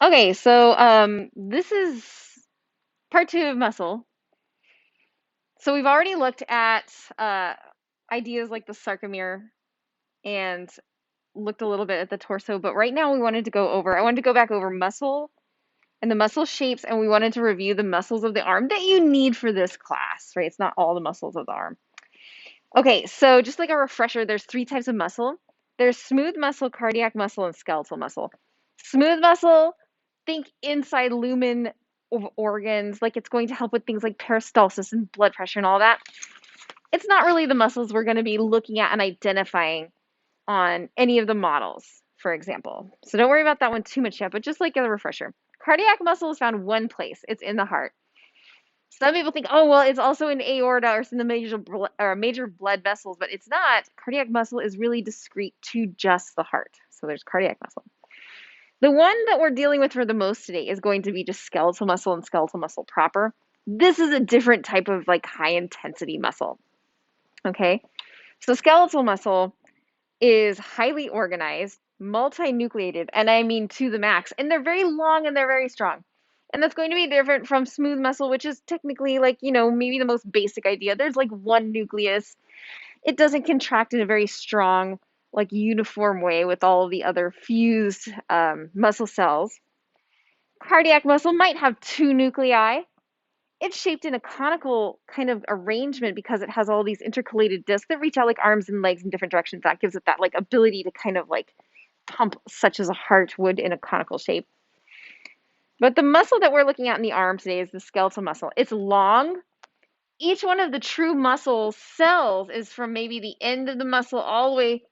Okay, so this is part two of muscle. So we've already looked at uh, ideas like the sarcomere and looked a little bit at the torso, but right now I wanted to go back over muscle and the muscle shapes, and we wanted to review the muscles of the arm that you need for this class, right? It's not all the muscles of the arm. Okay, so just like a refresher, there's three types of muscle. There's smooth muscle, cardiac muscle, and skeletal muscle. Smooth muscle, think inside lumen of organs, like it's going to help with things like peristalsis and blood pressure and all that. It's not really the muscles we're going to be looking at and identifying on any of the models, for example. So don't worry about that one too much yet, but just like a refresher. Cardiac muscle is found one place. It's in the heart. Some people think, oh, well, it's also in aorta or it's in the major blood vessels, but it's not. Cardiac muscle is really discrete to just the heart. So there's cardiac muscle. The one that we're dealing with for the most today is going to be just skeletal muscle and skeletal muscle proper. This is a different type of like high intensity muscle. Okay. So skeletal muscle is highly organized, multinucleated, and I mean to the max. And they're very long and they're very strong. And that's going to be different from smooth muscle, which is technically like, maybe the most basic idea. There's like one nucleus. It doesn't contract in a very strong, like uniform way with all of the other fused muscle cells. Cardiac muscle might have two nuclei. It's shaped in a conical kind of arrangement because it has all these intercalated discs that reach out like arms and legs in different directions. That gives it that like ability to kind of like pump, such as a heart would in a conical shape. But the muscle that we're looking at in the arm today is the skeletal muscle. It's long. Each one of the true muscle cells is from maybe the end of the muscle all the way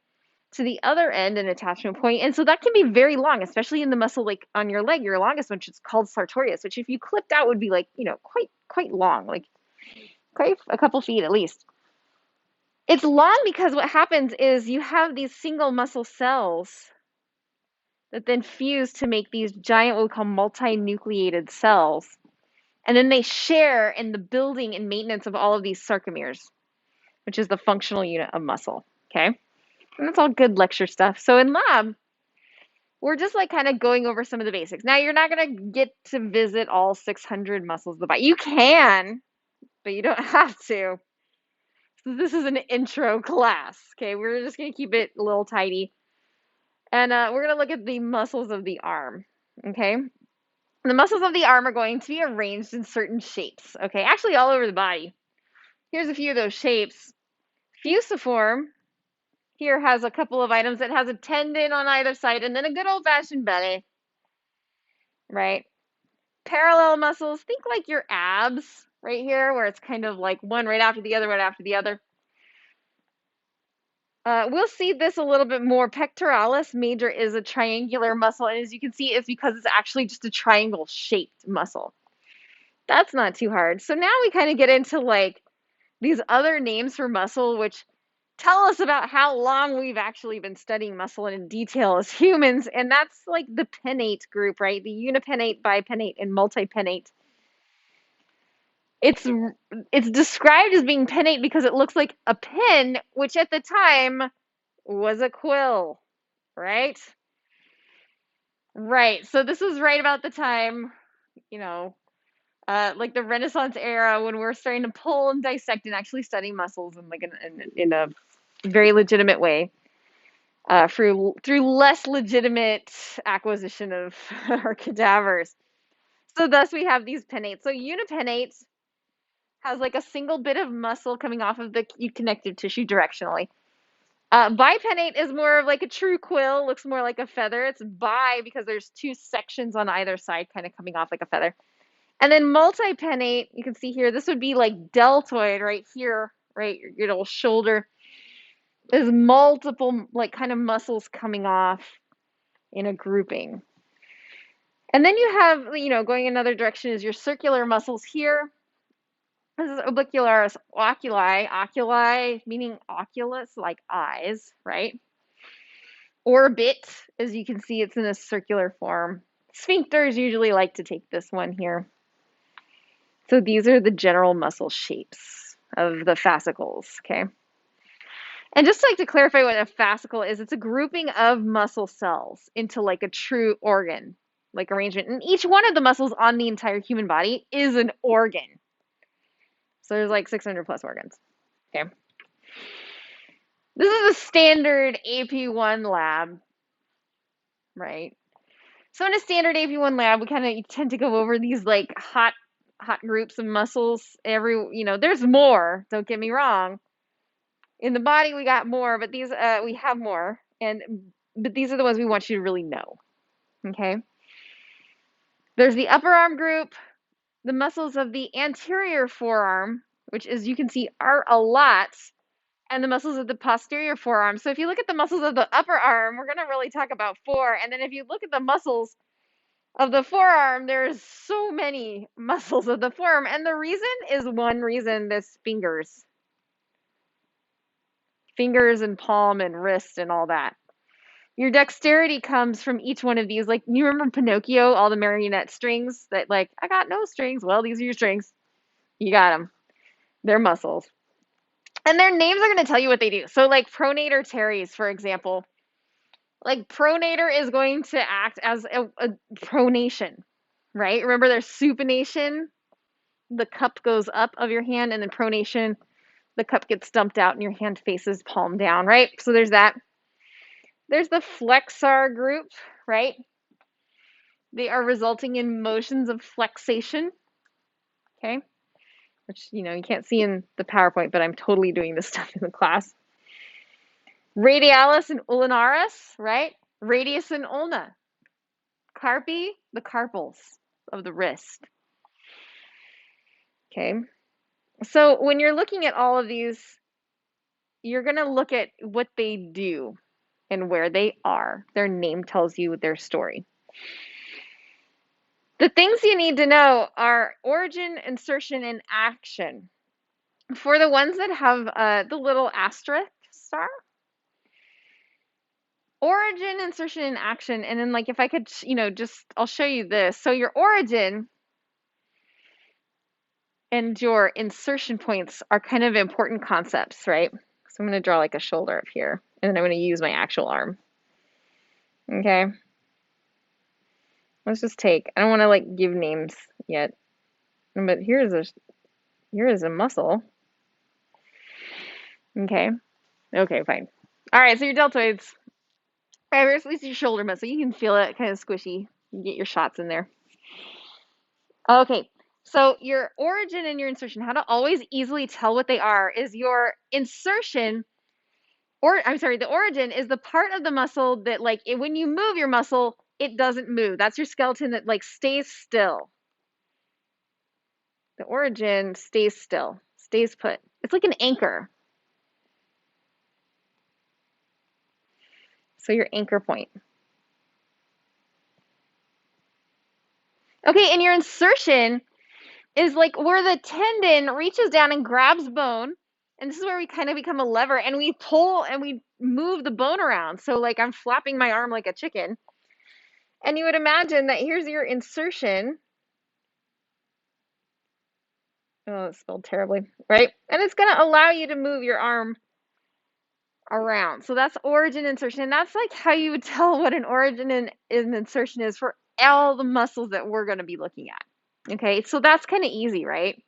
to the other end, an attachment point. And so that can be very long, especially in the muscle like on your leg, your longest one, which is called sartorius, which if you clipped out would be like, quite long, like quite a couple feet at least. It's long because what happens is you have these single muscle cells that then fuse to make these giant, what we call multinucleated cells. And then they share in the building and maintenance of all of these sarcomeres, which is the functional unit of muscle. Okay. And that's all good lecture stuff. So in lab, we're just like kind of going over some of the basics. Now, you're not going to get to visit all 600 muscles of the body. You can, but you don't have to. So this is an intro class. Okay. We're just going to keep it a little tidy. And we're going to look at the muscles of the arm. Okay. The muscles of the arm are going to be arranged in certain shapes. Okay. Actually, all over the body. Here's a few of those shapes. Fusiform here has a couple of items. It has a tendon on either side and then a good old-fashioned belly, right? Parallel muscles, think like your abs right here, where it's kind of like one right after the other, right after the other. We'll see this a little bit more. Pectoralis major is a triangular muscle, and as you can see, it's because it's actually just a triangle-shaped muscle. That's not too hard. So now we kind of get into like these other names for muscle, which tell us about how long we've actually been studying muscle in detail as humans, and that's like the pinnate group, right? The unipinnate, bipinnate, and multipinnate. It's it's described as being pinnate because it looks like a pin, which at the time was a quill, right? Right. So this was right about the time, you know, like the Renaissance era when we're starting to pull and dissect and actually study muscles in like in a very legitimate way. Through less legitimate acquisition of our cadavers. So thus we have these pinnates. So unipinnate has like a single bit of muscle coming off of the connective tissue directionally. Bipinnate is more of like a true quill, looks more like a feather. It's bi because there's two sections on either side kind of coming off like a feather. And then multipinnate, you can see here, this would be like deltoid right here, right? Your little shoulder. There's multiple like kind of muscles coming off in a grouping. And then you have, going another direction is your circular muscles here. This is orbicularis oculi, oculi meaning oculus, like eyes, right? Orbit, as you can see, it's in a circular form. Sphincters usually like to take this one here. So these are the general muscle shapes of the fascicles, okay? And just like to clarify what a fascicle is, it's a grouping of muscle cells into like a true organ. like arrangement. And each one of the muscles on the entire human body is an organ. So there's like 600 plus organs. Okay. This is a standard AP1 lab, right? So in a standard AP1 lab, we kind of tend to go over these like hot groups of muscles. There's more, don't get me wrong. In the body, we got more, but these we have more, but these are the ones we want you to really know. Okay. There's the upper arm group, the muscles of the anterior forearm, which as you can see are a lot, and the muscles of the posterior forearm. So if you look at the muscles of the upper arm, we're going to really talk about 4. And then if you look at the muscles of the forearm, there's so many muscles of the forearm. And the reason is one reason, this fingers and palm and wrist and all that. Your dexterity comes from each one of these. Like, you remember Pinocchio, all the marionette strings that like, I got no strings. Well, these are your strings. You got them. They're muscles. And their names are going to tell you what they do. So like pronator teres, for example, like pronator is going to act as a pronation, right? Remember there's supination, the cup goes up of your hand, and then pronation, the cup gets dumped out and your hand faces palm down, right? So there's that. There's the flexor group, right? They are resulting in motions of flexation, okay? Which, you can't see in the PowerPoint, but I'm totally doing this stuff in the class. Radialis and ulnaris, right? Radius and ulna. Carpi, the carpals of the wrist. Okay. So when you're looking at all of these, you're going to look at what they do and where they are. Their name tells you their story. The things you need to know are origin, insertion, and action. For the ones that have the little asterisk star, origin, insertion, and action. And then like if I could, I'll show you this. So your origin and your insertion points are kind of important concepts, right? So I'm going to draw like a shoulder up here, and then I'm going to use my actual arm. Okay. Let's just take, I don't want to like give names yet, but here is a muscle. Okay. Okay, fine. All right, so your deltoids. All right, first your shoulder muscle. You can feel it, kind of squishy. You get your shots in there. Okay, so your origin and your insertion, how to always easily tell what they are is your insertion, the origin is the part of the muscle that like when you move your muscle, it doesn't move. That's your skeleton that like stays still. The origin stays still, stays put. It's like an anchor. So your anchor point. Okay, and your insertion is like where the tendon reaches down and grabs bone. And this is where we kind of become a lever and we pull and we move the bone around. So like I'm flapping my arm like a chicken. And you would imagine that here's your insertion. Oh, it's spelled terribly, right? And it's going to allow you to move your arm around. So that's origin, insertion. And that's like how you would tell what an origin and an insertion is for all the muscles that we're going to be looking at. Okay, so that's kind of easy, right?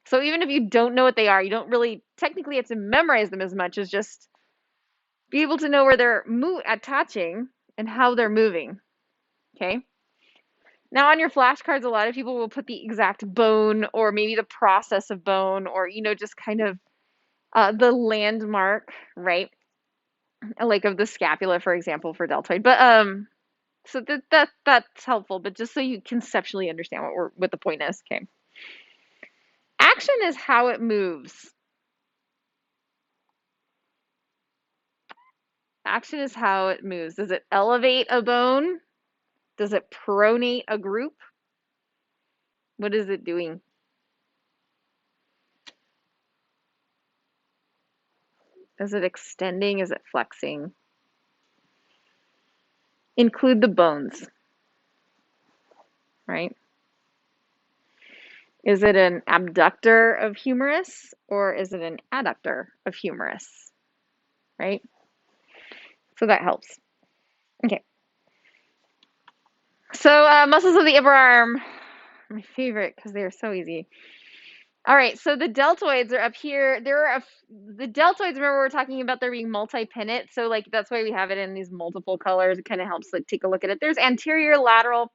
So even if you don't know what they are, you don't really technically have to memorize them as much as just be able to know where they're attaching and how they're moving. Okay. Now on your flashcards, a lot of people will put the exact bone or maybe the process of bone or, just kind of the landmark, right? Like of the scapula, for example, for deltoid. But so that's helpful, but just so you conceptually understand what the point is. Okay. Action is how it moves. Action is how it moves. Does it elevate a bone? Does it pronate a group? What is it doing? Is it extending? Is it flexing? Include the bones, right? Is it an abductor of humerus or is it an adductor of humerus, right? So that helps. Okay. So So muscles of the upper arm, my favorite because they are so easy. All right, so the deltoids are up here. The deltoids, remember we're talking about there being multi-pinnate, so like that's why we have it in these multiple colors. It kind of helps like take a look at it. There's anterior, lateral,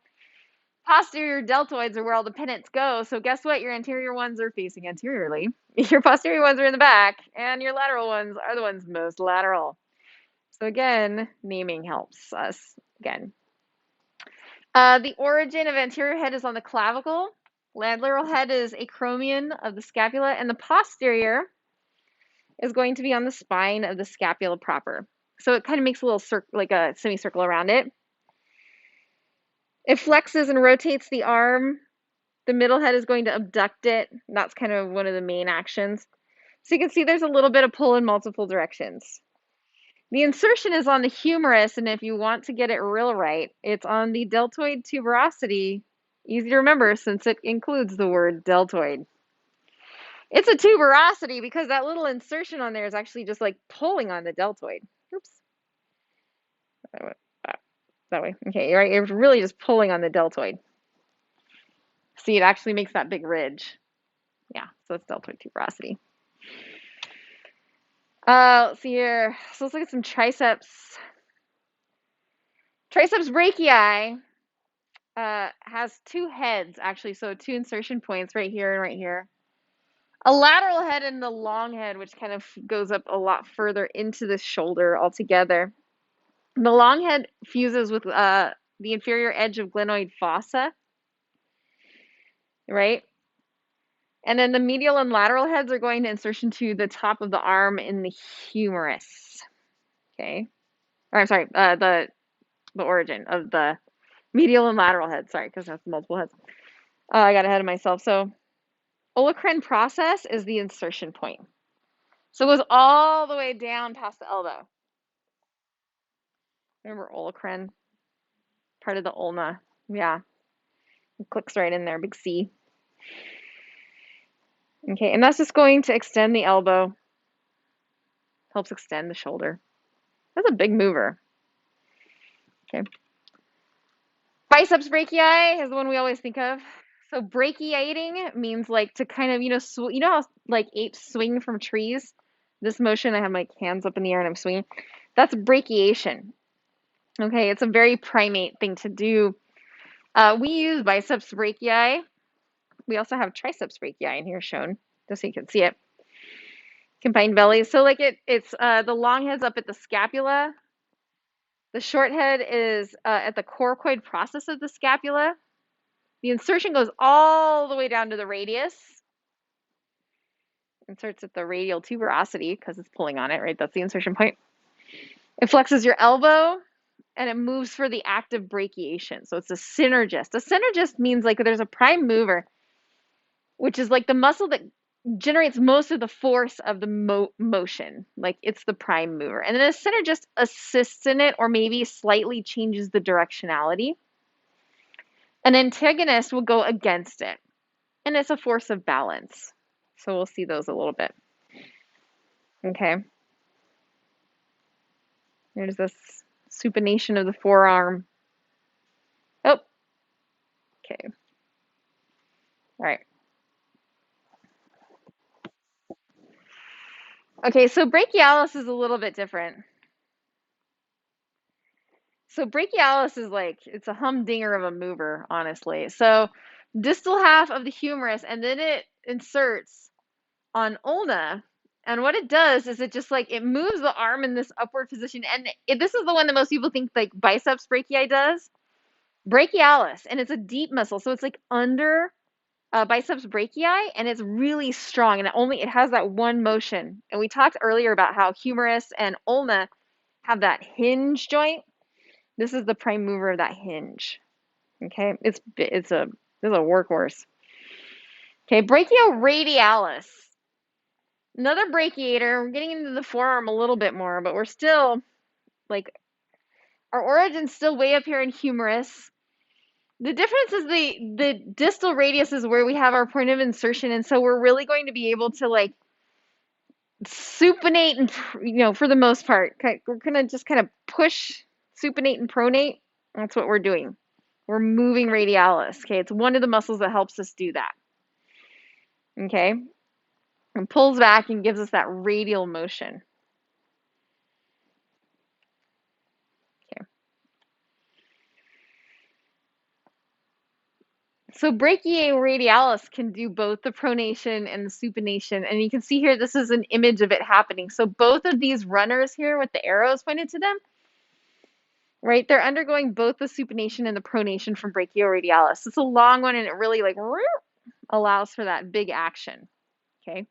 posterior deltoids are where all the pinnates go. So guess what? Your anterior ones are facing anteriorly. Your posterior ones are in the back, and your lateral ones are the ones most lateral. So again, naming helps us again. The origin of anterior head is on the clavicle. Lateral head is acromion of the scapula, and the posterior is going to be on the spine of the scapula proper. So it kind of makes a little like a semicircle around it. It flexes and rotates the arm. The middle head is going to abduct it. That's kind of one of the main actions. So you can see there's a little bit of pull in multiple directions. The insertion is on the humerus, and if you want to get it real right, it's on the deltoid tuberosity. Easy to remember since it includes the word deltoid. It's a tuberosity because that little insertion on there is actually just like pulling on the deltoid. Oops. That way. Okay, right. It's really just pulling on the deltoid. See, it actually makes that big ridge. Yeah, so it's deltoid tuberosity. Let's see here. So let's look at some triceps. Triceps brachii has two heads, actually, so two insertion points right here and right here. A lateral head and the long head, which kind of goes up a lot further into the shoulder altogether. The long head fuses with the inferior edge of glenoid fossa, right? And then the medial and lateral heads are going to insertion to the top of the arm in the humerus. Okay. Or I'm sorry, the origin of the medial and lateral head. Sorry, because that's multiple heads. I got ahead of myself. So olecranon process is the insertion point. So it goes all the way down past the elbow. Remember olecranon? Part of the ulna. Yeah. It clicks right in there. Big C. Okay, and that's just going to extend the elbow. Helps extend the shoulder. That's a big mover. Okay. Biceps brachii is the one we always think of. So brachiating means like to kind of, you know how like apes swing from trees? This motion, I have my hands up in the air and I'm swinging. That's brachiation. Okay, it's a very primate thing to do. We use biceps brachii. We also have triceps brachii in here shown, just so you can see it. Combined bellies. So like it's the long head's up at the scapula. The short head is at the coracoid process of the scapula. The insertion goes all the way down to the radius. Inserts at the radial tuberosity because it's pulling on it, right? That's the insertion point. It flexes your elbow and it moves for the active brachiation. So it's a synergist. A synergist means like there's a prime mover, which is like the muscle that generates most of the force of the motion. Like it's the prime mover. And then a synergist assists in it or maybe slightly changes the directionality. An antagonist will go against it. And it's a force of balance. So we'll see those a little bit. Okay. There's this supination of the forearm. Oh. Okay. All right. Okay, so brachialis is a little bit different. So brachialis is like, it's a humdinger of a mover, honestly. So distal half of the humerus, and then it inserts on ulna. And what it does is it just like, it moves the arm in this upward position. And this is the one that most people think like biceps brachii does. Brachialis, and it's a deep muscle. So it's like under biceps brachii, and it's really strong. And it has that one motion. And we talked earlier about how humerus and ulna have that hinge joint. This is the prime mover of that hinge. Okay, it's a workhorse. Okay, brachioradialis. Another brachiator. We're getting into the forearm a little bit more, but we're still like our origin's still way up here in humerus. The difference is the distal radius is where we have our point of insertion, and so we're really going to be able to like supinate and for the most part, we're gonna just kind of push, supinate and pronate. That's what we're doing. We're moving radialis. Okay, it's one of the muscles that helps us do that. Okay, and pulls back and gives us that radial motion. Okay. So brachioradialis can do both the pronation and the supination. And you can see here, this is an image of it happening. So both of these runners here with the arrows pointed to them, right? They're undergoing both the supination and the pronation from brachioradialis. It's a long one and it really like allows for that big action. Okay.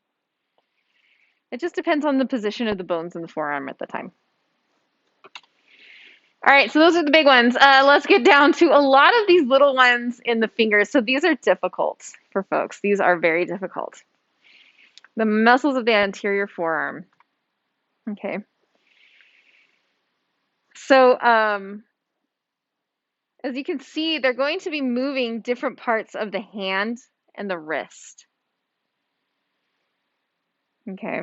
It just depends on the position of the bones in the forearm at the time. All right, so those are the big ones. Let's get down to a lot of these little ones in the fingers. So these are difficult for folks. These are very difficult. The muscles of the anterior forearm. Okay. So as you can see, they're going to be moving different parts of the hand and the wrist. Okay.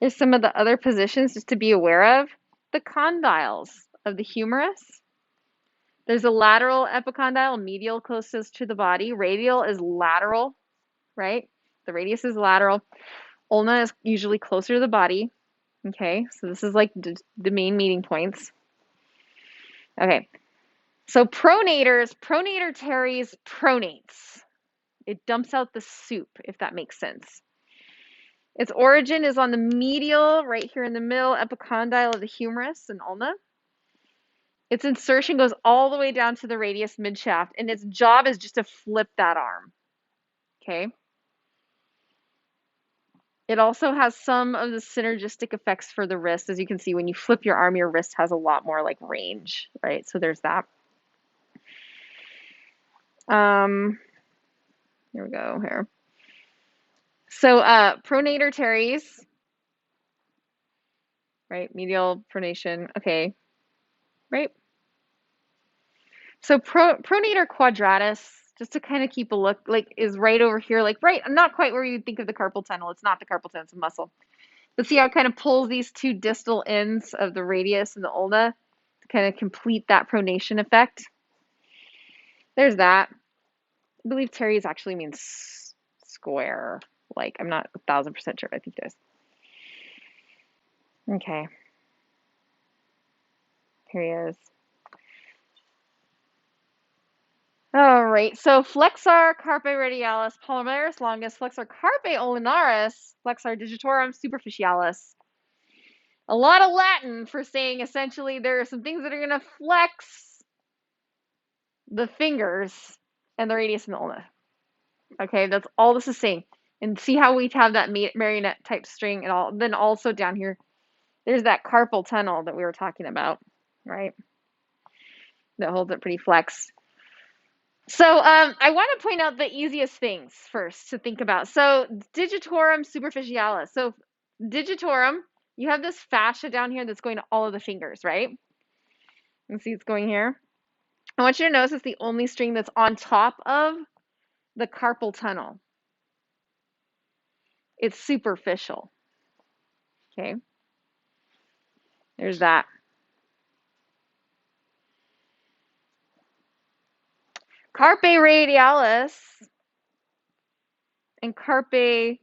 Here's some of the other positions just to be aware of. The condyles of the humerus. There's a lateral epicondyle, medial closest to the body. Radial is lateral, right? The radius is lateral. Ulna is usually closer to the body. Okay, so this is like the main meeting points. Okay, so pronators, pronator teres pronates. It dumps out the soup, if that makes sense. Its origin is on the medial, right here in the middle, epicondyle of the humerus and ulna. Its insertion goes all the way down to the radius midshaft, and its job is just to flip that arm. Okay. It also has some of the synergistic effects for the wrist. As you can see, when you flip your arm, your wrist has a lot more like range, right? So there's that. Here we go here. So pronator teres, right? Medial pronation, okay, right? So pronator quadratus, just to kind of keep a look, like is right over here, like right, not quite where you'd think of the carpal tunnel. It's not the carpal tunnel, it's a muscle. But see how it kind of pulls these two distal ends of the radius and the ulna to kind of complete that pronation effect. There's that. I believe teres actually means square. Like, I'm not 1,000% sure. I think it is. Okay. Here he is. All right, so flexor carpi radialis, palmaris longus, flexor carpi ulnaris, flexor digitorum superficialis. A lot of Latin for saying essentially there are some things that are going to flex the fingers and the radius and the ulna. Okay, that's all this is saying. And see how we have that marionette type string and all. Then also down here, there's that carpal tunnel that we were talking about, right? That holds it pretty flexed. So I want to point out the easiest things first to think about. So digitorum superficialis. So digitorum, you have this fascia down here that's going to all of the fingers, right? You can see it's going here. I want you to notice it's the only string that's on top of the carpal tunnel. It's superficial. Okay. There's that. Carpe radialis and carpe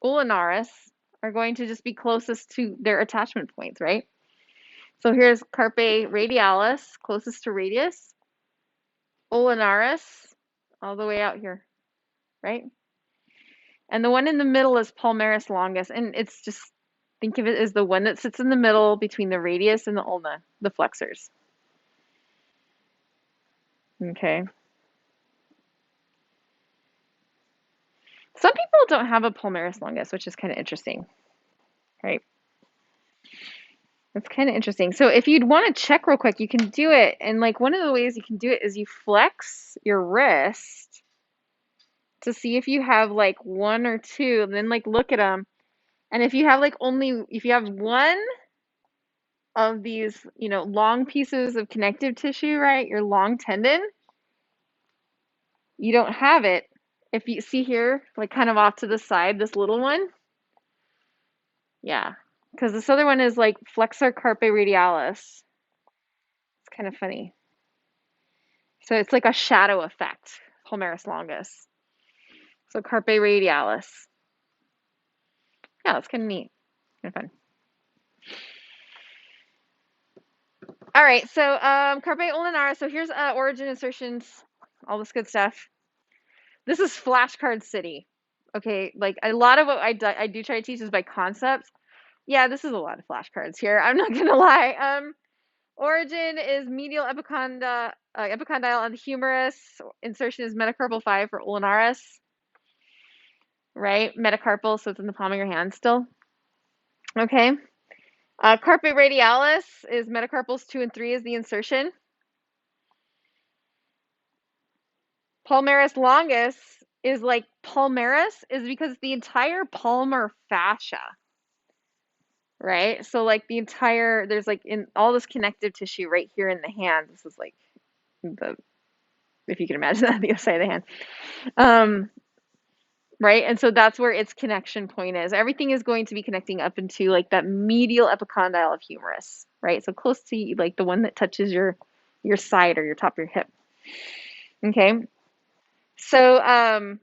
ulnaris are going to just be closest to their attachment points, right? So here's carpe radialis, closest to radius. Ulnaris, all the way out here, right? And the one in the middle is palmaris longus, and it's just, think of it as the one that sits in the middle between the radius and the ulna, the flexors. Okay. Some people don't have a palmaris longus, which is kind of interesting, right? That's kind of interesting. So if you'd want to check real quick, you can do it. And like one of the ways you can do it is you flex your wrist to see if you have like one or two, and then like look at them. And if you have like if you have one of these, long pieces of connective tissue, right, your long tendon, you don't have it. If you see here, like kind of off to the side, this little one, yeah, because this other one is like flexor carpe radialis. It's kind of funny. So it's like a shadow effect, palmaris longus. So carpe radialis. Yeah, that's kind of neat. Kind of fun. All right, so carpe ulnaris. So here's origin insertions, all this good stuff. This is flashcard city. Okay, like a lot of what I do try to teach is by concepts. Yeah, this is a lot of flashcards here. I'm not gonna lie. Origin is medial epicondyle on the humerus. Insertion is metacarpal 5 for ulnaris. Right, metacarpal, so it's in the palm of your hand still. Okay. Carpe radialis is metacarpals 2 and 3 is the insertion. Palmaris longus is like palmaris is because the entire palmar fascia, right? So like the entire, there's like in all this connective tissue right here in the hand. This is like the, if you can imagine that, the other side of the hand. Right? And so that's where its connection point is. Everything is going to be connecting up into like that medial epicondyle of humerus, right? So close to like the one that touches your side or your top of your hip. Okay. So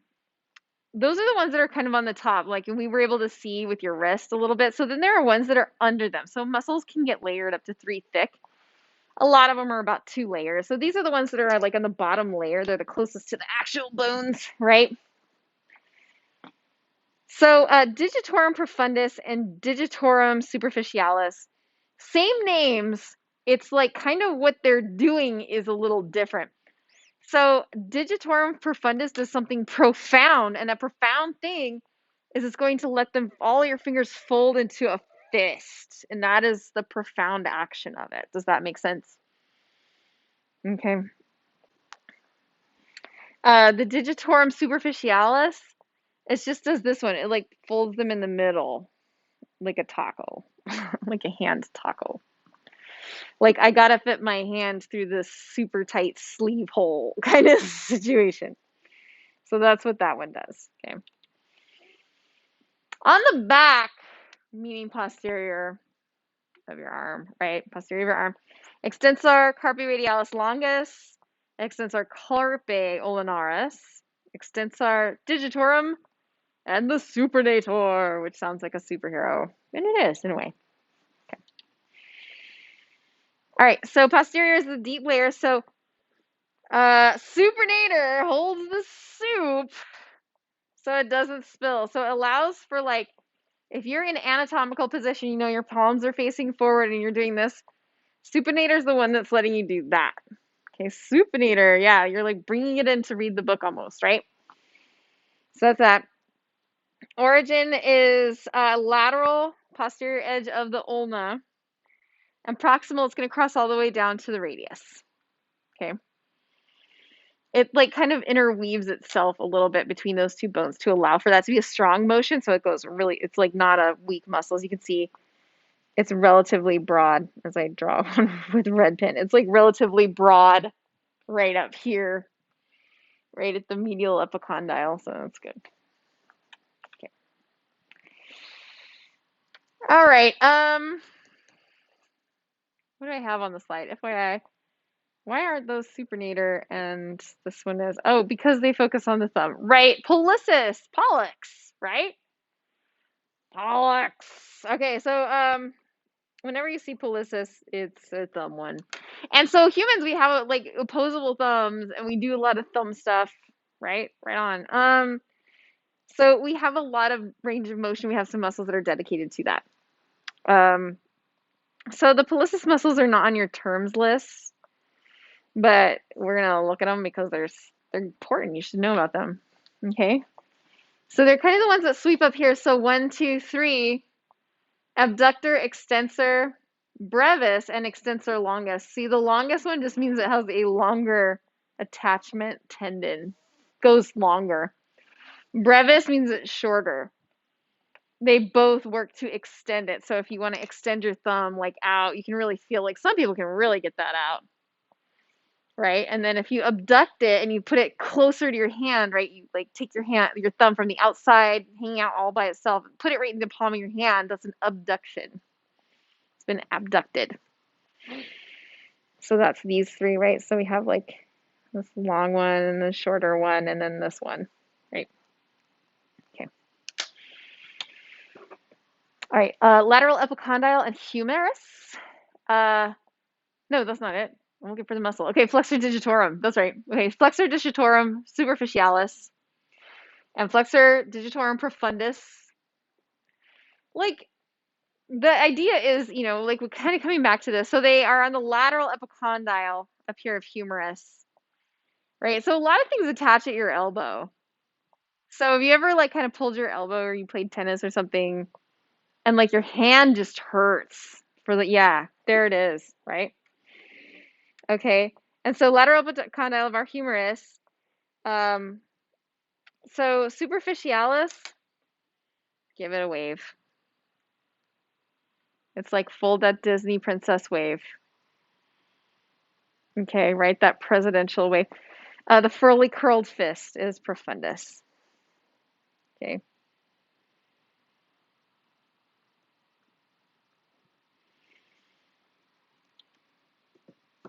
those are the ones that are kind of on the top, like, and we were able to see with your wrist a little bit. So then there are ones that are under them. So muscles can get layered up to 3 thick. A lot of them are about 2 layers. So these are the ones that are like on the bottom layer. They're the closest to the actual bones, right? So digitorum profundus and digitorum superficialis, same names. It's like kind of what they're doing is a little different. So digitorum profundus does something profound, and that profound thing is it's going to let them all your fingers fold into a fist, and that is the profound action of it. Does that make sense? Okay. The digitorum superficialis, it just does this one. It like folds them in the middle like a taco, like a hand taco. Like I gotta fit my hand through this super tight sleeve hole kind of situation. So that's what that one does. Okay. On the back, meaning posterior of your arm, right? Posterior of your arm. Extensor carpi radialis longus, extensor carpi ulnaris, extensor digitorum, and the supernator, which sounds like a superhero. And it is, in a way. Okay. All right, so posterior is the deep layer. So supernator holds the soup so it doesn't spill. So it allows for like, if you're in anatomical position, you know your palms are facing forward and you're doing this, supinator is the one that's letting you do that. Okay, supinator, yeah, you're like bringing it in to read the book almost, right? So that's that. Origin is lateral posterior edge of the ulna, and proximal is going to cross all the way down to the radius. Okay. It like kind of interweaves itself a little bit between those two bones to allow for that to be a strong motion. So it goes really, it's like not a weak muscle. As you can see, it's relatively broad as I draw one with red pen. It's like relatively broad right up here, right at the medial epicondyle. So that's good. Okay. All right. What do I have on the slide? FYI. Why aren't those supinator and this one is? Oh, because they focus on the thumb. Right. Pollicis. Pollux. Right? Pollux. Okay, so whenever you see pollicis, it's a thumb one. And so humans, we have like opposable thumbs and we do a lot of thumb stuff, right? Right on. So we have a lot of range of motion. We have some muscles that are dedicated to that. So the pollicis muscles are not on your terms list, but we're gonna look at them because they're important. You should know about them. Okay. So they're kind of the ones that sweep up here. So 1, 2, 3, abductor, extensor, brevis, and extensor longus. See, the longest one just means it has a longer attachment tendon, goes longer. Brevis means it's shorter. They both work to extend it. So if you want to extend your thumb like out, you can really feel like some people can really get that out. right? And then if you abduct it and you put it closer to your hand, right? You like take your hand, your thumb from the outside, hanging out all by itself, put it right in the palm of your hand. That's an abduction. It's been abducted. So that's these three, right? So we have like this long one and the shorter one and then this one, right? Okay. All right. Lateral epicondyle and humerus. No, that's not it. I'm looking for the muscle. Okay, flexor digitorum. That's right. Okay, flexor digitorum superficialis and flexor digitorum profundus. Like the idea is, like we're kind of coming back to this. So they are on the lateral epicondyle up here of humerus, right? So a lot of things attach at your elbow. So have you ever like kind of pulled your elbow or you played tennis or something and like your hand just hurts for the, yeah, there it is, right? Okay. And so lateral epicondyle of our humerus. Um, so superficialis, give it a wave. It's like full that Disney princess wave. Okay, right? That presidential wave. The furly curled fist is profundus. Okay.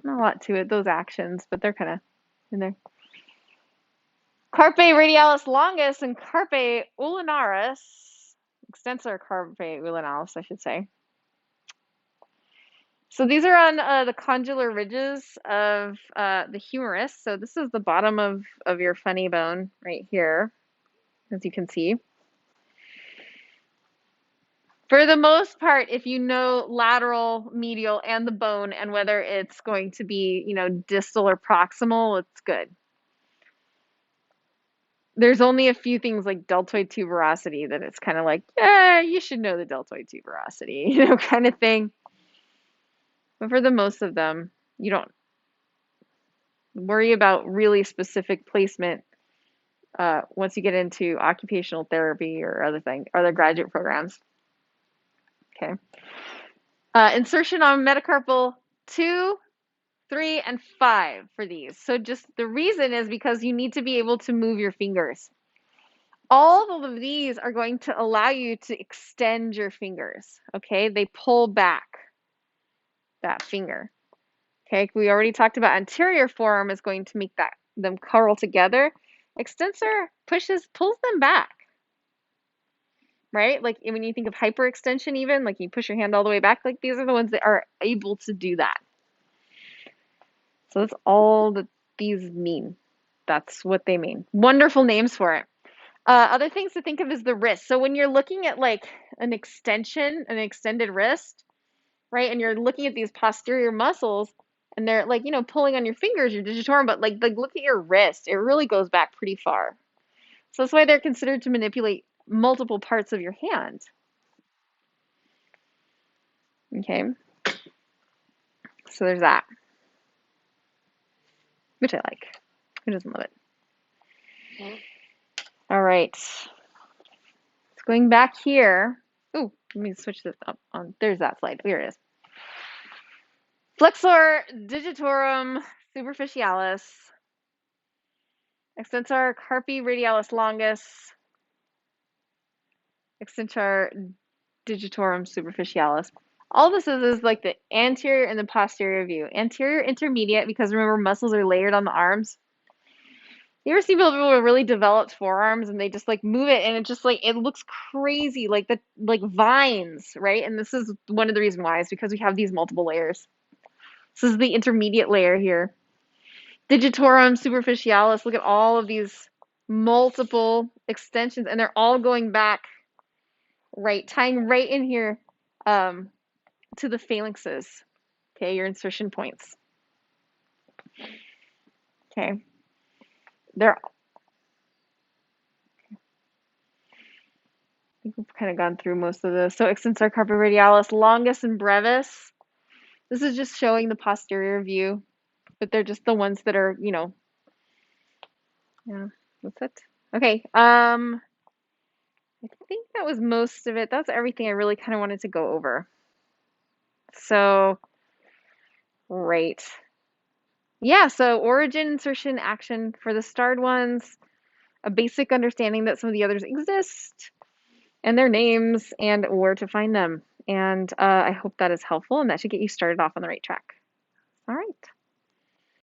Not a lot to it, those actions, but they're kind of in there. Carpe radialis longus and carpe ulnaris, extensor carpe ulnaris, I should say. So these are on the condylar ridges of the humerus. So this is the bottom of your funny bone right here, as you can see. For the most part, if you know lateral, medial, and the bone, and whether it's going to be, distal or proximal, it's good. There's only a few things like deltoid tuberosity that it's kind of like, yeah, you should know the deltoid tuberosity, kind of thing. But for the most of them, you don't worry about really specific placement once you get into occupational therapy or other graduate programs. Okay. Insertion on metacarpal 2, 3, and 5 for these. So just the reason is because you need to be able to move your fingers. All of these are going to allow you to extend your fingers, okay? They pull back that finger. Okay, we already talked about anterior forearm is going to make them curl together. Extensor pulls them back, right? Like when you think of hyperextension even, like you push your hand all the way back, like these are the ones that are able to do that. So that's all that these mean. That's what they mean. Wonderful names for it. Other things to think of is the wrist. So when you're looking at like an extended wrist, right, and you're looking at these posterior muscles, and they're like, pulling on your fingers, your digitorum, but like look at your wrist. It really goes back pretty far. So that's why they're considered to manipulate multiple parts of your hand. Okay. So there's that, which I like. Who doesn't love it? All right. It's going back here. Oh, let me switch this up on. There's that slide. Here it is. Flexor digitorum superficialis. Extensor carpi radialis longus. Extensor digitorum superficialis. All this is like the anterior and the posterior view. Anterior intermediate, because remember muscles are layered on the arms. You ever see people with really developed forearms and they just like move it and it just like it looks crazy, like vines, right? And this is one of the reasons why is because we have these multiple layers. This is the intermediate layer here. Digitorum superficialis, look at all of these multiple extensions and they're all going back, right, tying right in here to the phalanxes, okay, your insertion points. Okay. I think we've kind of gone through most of this. So extensor carpi radialis longus and brevis. This is just showing the posterior view, but they're just the ones that are, yeah, that's it. Okay. I think that was most of it. That's everything I really kind of wanted to go over. So, right. Yeah, so origin, insertion, action for the starred ones, a basic understanding that some of the others exist, and their names and where to find them. And I hope that is helpful and that should get you started off on the right track. All right.